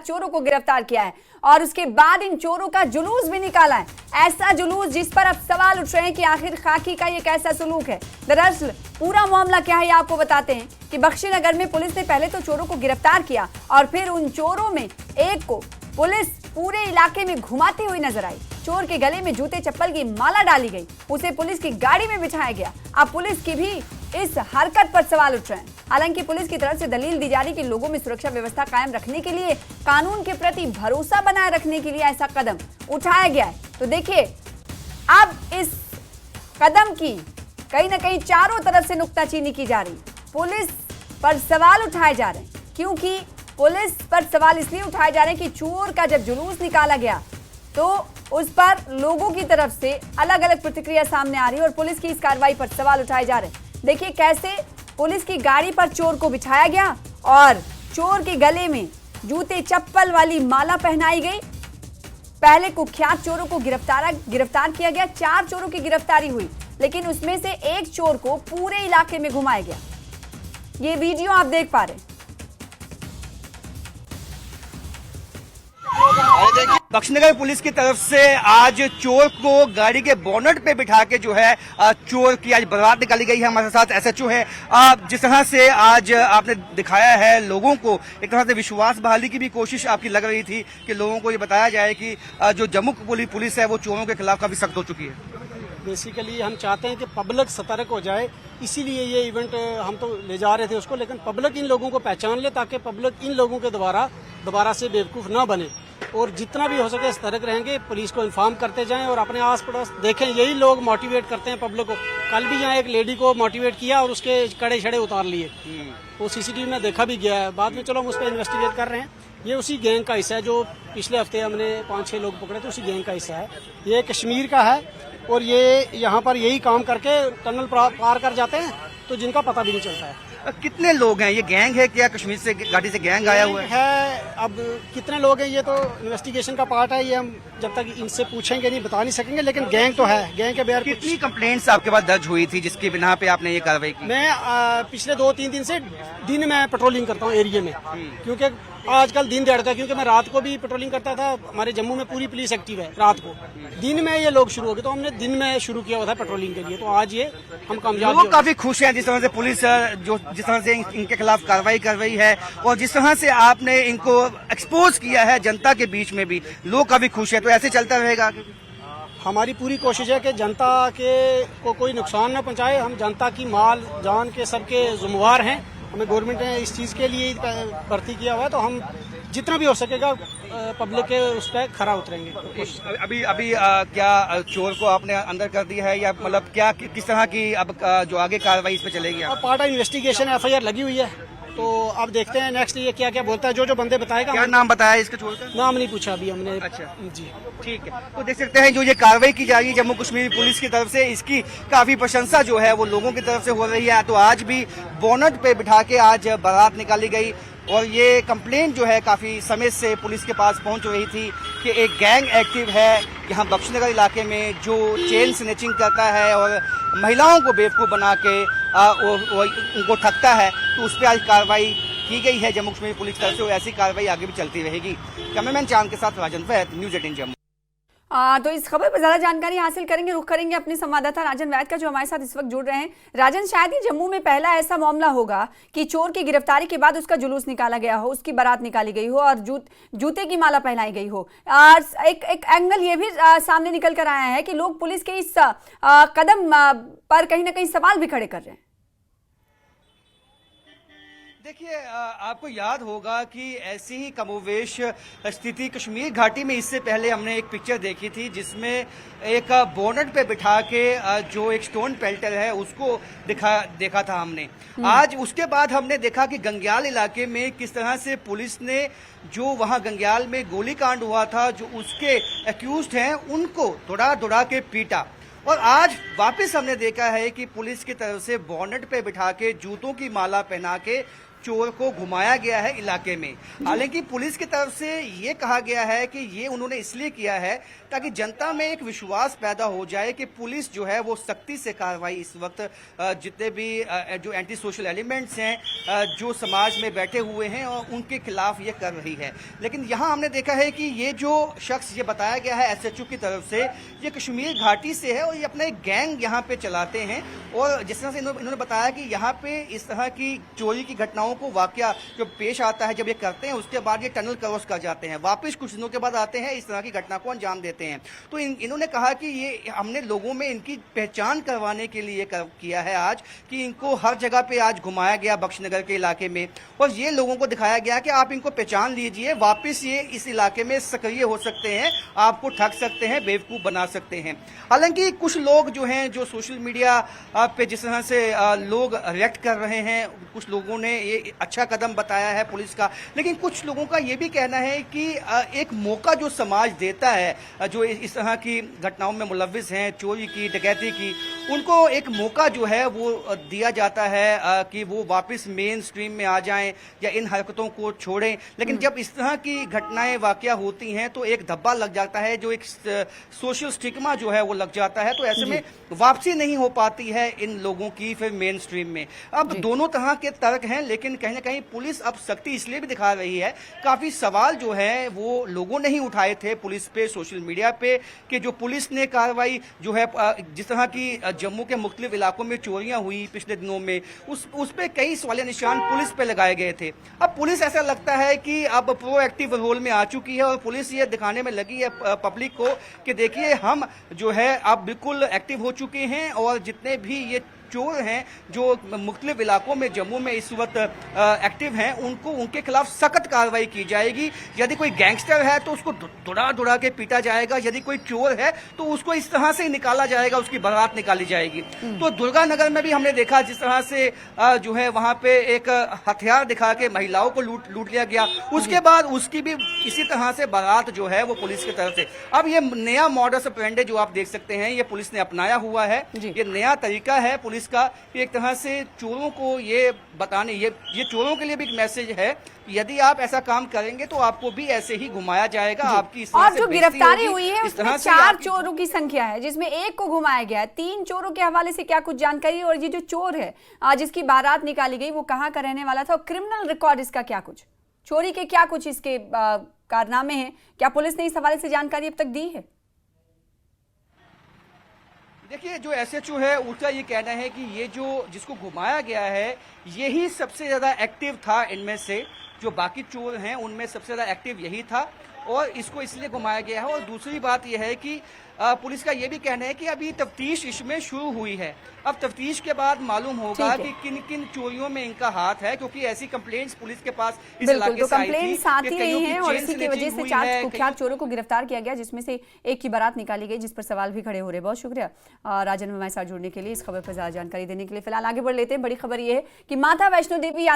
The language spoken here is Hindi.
चोरों को गिरफ्तार किया है और उसके बाद इन चोरों का जुलूस भी निकाला है। ऐसा जुलूस जिस पर अब सवाल उठ रहे हैं कि आखिर खाकी का ये कैसा सुलूक है। दरअसल पूरा मामला क्या है ये आपको बताते हैं कि बख्शीनगर में पुलिस ने पहले तो चोरों को गिरफ्तार किया और फिर उन चोरों में एक को पुलिस पूरे इलाके में घुमाती हुई नजर आई। चोर के गले में जूते चप्पल की माला डाली गई, उसे पुलिस की गाड़ी में बिठाया गया। अब पुलिस की भी इस हरकत पर सवाल उठ रहे हैं। हालांकि पुलिस की तरफ से दलील दी जा रही कि लोगों में सुरक्षा व्यवस्था कायम रखने के लिए, कानून के प्रति भरोसा बनाए रखने के लिए ऐसा कदम उठाया गया है। तो देखिए अब इस कदम की कहीं ना कहीं चारों तरफ से नुक्ताचीनी की जा रही, पुलिस पर सवाल उठाए जा रहे हैं। क्योंकि पुलिस पर सवाल इसलिए उठाए जा रहे हैं कि चोर का जब जुलूस निकाला गया तो उस पर लोगों की तरफ से अलग अलग प्रतिक्रिया सामने आ रही है और पुलिस की इस कार्रवाई पर सवाल उठाए जा रहे हैं। देखिए कैसे पुलिस की गाड़ी पर चोर को बिठाया गया और चोर के गले में जूते चप्पल वाली माला पहनाई गई। पहले कुख्यात चोरों को गिरफ्तार किया गया। 4 चोरों की गिरफ्तारी हुई, लेकिन उसमें से एक चोर को पूरे इलाके में घुमाया गया। ये वीडियो आप देख पा रहे हैं। बख्शीनगर पुलिस की तरफ से आज चोर को गाड़ी के बोनट पे बिठा के जो है चोर की आज बारात निकाली गई है। हमारे साथ एसएचओ है। जिस तरह से आज आपने दिखाया है लोगों को, एक तरह से विश्वास बहाली की भी कोशिश आपकी लग रही थी कि लोगों को ये बताया जाए कि जो जम्मू पुलिस है वो चोरों के खिलाफ काफी सख्त हो चुकी है। बेसिकली हम चाहते हैं कि पब्लिक सतर्क हो जाए, इसीलिए ये इवेंट हम तो ले जा रहे थे उसको, लेकिन पब्लिक इन लोगों को पहचान ले ताकि पब्लिक इन लोगों के दोबारा से बेवकूफ़ ना बने और जितना भी हो सके सतर्क रहेंगे। पुलिस को इन्फॉर्म करते जाएं और अपने आस पड़ोस देखें, यही लोग मोटिवेट करते हैं पब्लिक को। कल भी यहाँ एक लेडी को मोटिवेट किया और उसके कड़े छड़े उतार लिए, वो सीसीटीवी में देखा भी गया है। बाद में चलो हम उस पर इन्वेस्टिगेट कर रहे हैं। ये उसी गैंग का हिस्सा है जो पिछले हफ्ते हमने 5-6 लोग पकड़े थे, उसी गैंग का हिस्सा है। ये कश्मीर का है और ये यहाँ पर यही काम करके टनल पार कर जाते हैं तो जिनका पता भी नहीं चलता है। कितने लोग हैं? ये गैंग है क्या? कश्मीर से गाड़ी से गैंग आया हुआ है? अब कितने लोग हैं ये तो इन्वेस्टिगेशन का पार्ट है, ये हम जब तक इनसे पूछेंगे नहीं बता नहीं सकेंगे, लेकिन गैंग तो है। गैंग के बगैर कितनी कंप्लेंट्स आपके पास दर्ज हुई थी जिसकी बिना पे आपने ये कार्रवाई की? मैं पिछले 2-3 दिन से दिन में पेट्रोलिंग करता हूँ एरिया में, क्योंकि आजकल दिन दहाड़ता है। क्योंकि मैं रात को भी पेट्रोलिंग करता था, हमारे जम्मू में पूरी पुलिस एक्टिव है रात को। दिन में ये लोग शुरू हो गए तो हमने दिन में शुरू किया हुआ था पेट्रोलिंग के लिए, तो आज ये हम कामयाब। लोग काफी खुश हैं जिस तरह से पुलिस जिस तरह से इनके खिलाफ कार्रवाई कर रही है और जिस तरह से आपने इनको एक्सपोज किया है जनता के बीच में भी, लोग काफी खुश है। तो ऐसे चलता रहेगा? हमारी पूरी कोशिश है कि जनता के को कोई नुकसान न पहुंचाए। हम जनता की माल जान के सबके जिम्मेवार हैं। हमें गवर्नमेंट ने इस चीज़ के लिए भर्ती किया हुआ है, तो हम जितना भी हो सकेगा पब्लिक के उस पर खरा उतरेंगे। अभी क्या चोर को आपने अंदर कर दिया है या मतलब क्या किस तरह की अब जो आगे कार्रवाई इस पे चलेगी? अब पार्ट ऑफ इन्वेस्टिगेशन FIR लगी हुई है, तो अब देखते हैं नेक्स्ट ये क्या क्या बोलता है। जो बंदे बताएगा। क्या नाम बताया इसके चोर का? नाम नहीं पूछा अभी हमने। अच्छा जी ठीक है। तो देख सकते हैं जो ये कार्रवाई की जा रही है जम्मू कश्मीर पुलिस की तरफ से, इसकी काफी प्रशंसा जो है वो लोगों की तरफ से हो रही है। तो आज भी बोनट पे बिठा के आज बारात निकाली गई और ये कंप्लेंट जो है काफी समय से पुलिस के पास पहुंच रही थी कि एक गैंग एक्टिव है यहाँ बख्शीनगर इलाके में जो चेन स्नैचिंग करता है और महिलाओं को बेवकूफ़ बना के उनको ठगता है। तो उस पर आज कार्रवाई की गई है जम्मू कश्मीर पुलिस की तरफ से और ऐसी कार्रवाई आगे भी चलती रहेगी। कैमरामैन चांद के साथ राजन वैद, न्यूज़ 18 जम्मू। तो इस खबर पर ज्यादा जानकारी हासिल करेंगे, रुख करेंगे अपने संवाददाता राजन वैद का जो हमारे साथ इस वक्त जुड़ रहे हैं। राजन, शायद ही जम्मू में पहला ऐसा मामला होगा कि चोर की गिरफ्तारी के बाद उसका जुलूस निकाला गया हो, उसकी बारात निकाली गई हो और जूते की माला पहनाई गई हो। एक एंगल ये भी सामने निकल कर आया है कि लोग पुलिस के इस कदम पर कहीं ना कहीं सवाल भी खड़े कर रहे हैं। देखिए आपको याद होगा कि ऐसी ही कमोवेश स्थिति कश्मीर घाटी में इससे पहले हमने एक पिक्चर देखी थी जिसमें एक बोनट पे बिठा के जो एक स्टोन पेल्टर है उसको देखा था हमने। आज उसके बाद हमने देखा कि गंग्याल इलाके में किस तरह से पुलिस ने जो वहां गंग्याल में गोलीकांड हुआ था, जो उसके एक्यूज्ड हैं उनको दौड़ा के पीटा। और आज वापस हमने देखा है कि पुलिस की तरफ से बोनट पे बिठा के जूतों की माला पहना के चोर को घुमाया गया है इलाके में। हालांकि पुलिस की तरफ से ये कहा गया है कि ये उन्होंने इसलिए किया है ताकि जनता में एक विश्वास पैदा हो जाए कि पुलिस जो है वो सख्ती से कार्रवाई इस वक्त जितने भी जो एंटी सोशल एलिमेंट्स हैं जो समाज में बैठे हुए हैं और उनके खिलाफ ये कर रही है। लेकिन यहाँ हमने देखा है कि ये जो शख्स ये बताया गया है एसएचओ की तरफ से, ये कश्मीर घाटी से है और ये अपना एक गैंग यहाँ पे चलाते हैं। और जिस तरह से इन्होंने बताया कि यहाँ पे इस तरह की चोरी की घटनाओं को वाकया जो पेश आता है, जब ये करते हैं उसके बाद ये टनल क्रॉस कर जाते हैं, वापस कुछ दिनों के बाद आते हैं, इस तरह की घटना को अंजाम देते हैं। तो इन्होंने कहा कि ये हमने लोगों में इनकी पहचान करवाने के लिए किया है आज, कि इनको हर जगह पे आज घुमाया गया बख्शनगर के इलाके में और ये लोगों को दिखाया गया कि आप इनको पहचान लीजिए, वापस ये इस इलाके में सक्रिय हो सकते हैं, आपको ठग सकते हैं, बेवकूफ बना सकते हैं। हालांकि कुछ लोग जो हैं जो सोशल मीडिया पे जिस तरह से लोग रिएक्ट कर रहे हैं, कुछ लोगों ने ये अच्छा कदम बताया है पुलिस का, लेकिन कुछ लोगों का ये भी कहना है कि एक मौका जो समाज देता है, जो इस तरह की घटनाओं में मुलव्विस हैं, चोरी की, डकैती की, उनको एक मौका जो है वो दिया जाता है कि वो वापस मेन स्ट्रीम में आ जाएं या इन हरकतों को छोड़ें। लेकिन जब इस तरह की घटनाएं वाकया होती हैं तो एक धब्बा लग जाता है, जो एक सोशल स्टिग्मा जो है वो लग जाता है, तो ऐसे में वापसी नहीं हो पाती है इन लोगों की फिर मेन स्ट्रीम में। अब दोनों तरह के तर्क हैं, लेकिन कहीं ना कहीं पुलिस अब सख्ती इसलिए भी दिखा रही है, काफी सवाल जो है वो लोगों ने ही उठाए थे पुलिस पे, सोशल मीडिया पे, कि जो पुलिस ने कार्रवाई जो है जिस तरह की जम्मू के मुख्तलिफ इलाकों में चोरियां हुई पिछले दिनों में, उस पे कई सवालिया निशान पुलिस पे लगाए गए थे। अब पुलिस ऐसा लगता है कि अब प्रोएक्टिव रोल में आ चुकी है और पुलिस ये दिखाने में लगी है पब्लिक को कि देखिए हम जो है अब बिल्कुल एक्टिव हो चुके हैं और जितने भी ये चोर हैं जो मुख्तलिफ इलाकों में जम्मू में इस वक्त एक्टिव हैं, उनको उनके खिलाफ सख्त कार्रवाई की जाएगी। यदि कोई गैंगस्टर है तो उसको दुड़ा के पीटा जाएगा, यदि कोई चोर है तो उसको इस तरह से निकाला जाएगा, उसकी बारात निकाली जाएगी। तो दुर्गानगर में भी हमने देखा जिस तरह से जो है वहां पे एक हथियार दिखा के महिलाओं को लूट लिया गया, उसके बाद उसकी भी इसी तरह से बारात जो है वो पुलिस की तरफ से। अब ये नया मॉडस ऑपरेंडी जो आप देख सकते हैं, ये पुलिस ने अपनाया हुआ है, ये नया तरीका है पुलिस का, एक तरह से चोरों को ये बताने, ये चोरों के लिए भी एक मैसेज है, यदि आप ऐसा काम करेंगे तो आपको भी ऐसे ही घुमाया जाएगा, आपकी इस तरह और से जो बेइज्जती गिरफ्तारी होगी, हुई है इस तरह उसमें से 4 चोरों की संख्या है, जिसमें एक को घुमाया गया है। 3 चोरों के हवाले से क्या कुछ जानकारी, और ये जो चोर है जिसकी बारात निकाली गई वो कहाँ का रहने वाला था, और क्रिमिनल रिकॉर्ड इसका क्या कुछ, चोरी के क्या कुछ इसके कारनामे हैं, क्या पुलिस ने इस हवाले से जानकारी अब तक दी है? देखिए, जो एसएचओ है उसका ये कहना है कि ये जो जिसको घुमाया गया है यही सबसे ज्यादा एक्टिव था इनमें से, जो बाकी चोर हैं उनमें सबसे ज्यादा एक्टिव यही था और इसको इसलिए घुमाया गया है। और दूसरी बात यह है कि पुलिस का यह भी कहना है कि अभी तफ्तीश इसमें शुरू हुई है, अब तफ्तीश के बाद मालूम होगा कि किन किन चोरियों में इनका हाथ है, क्योंकि ऐसी कंप्लेंट्स पुलिस के पास इस इलाके से आई थी। कंप्लेंट्स आती रही हैं और इसी की वजह से 4 कुख्यात चोरों को गिरफ्तार किया गया, जिसमें से एक की बारात निकाली गई, जिस पर सवाल भी खड़े हो रहे। बहुत शुक्रिया राजन हमारे साथ जुड़ने के लिए, इस खबर पर ज्यादा जानकारी देने के लिए। फिलहाल आगे बढ़ लेते हैं। बड़ी खबर यह है कि माता वैष्णो देवी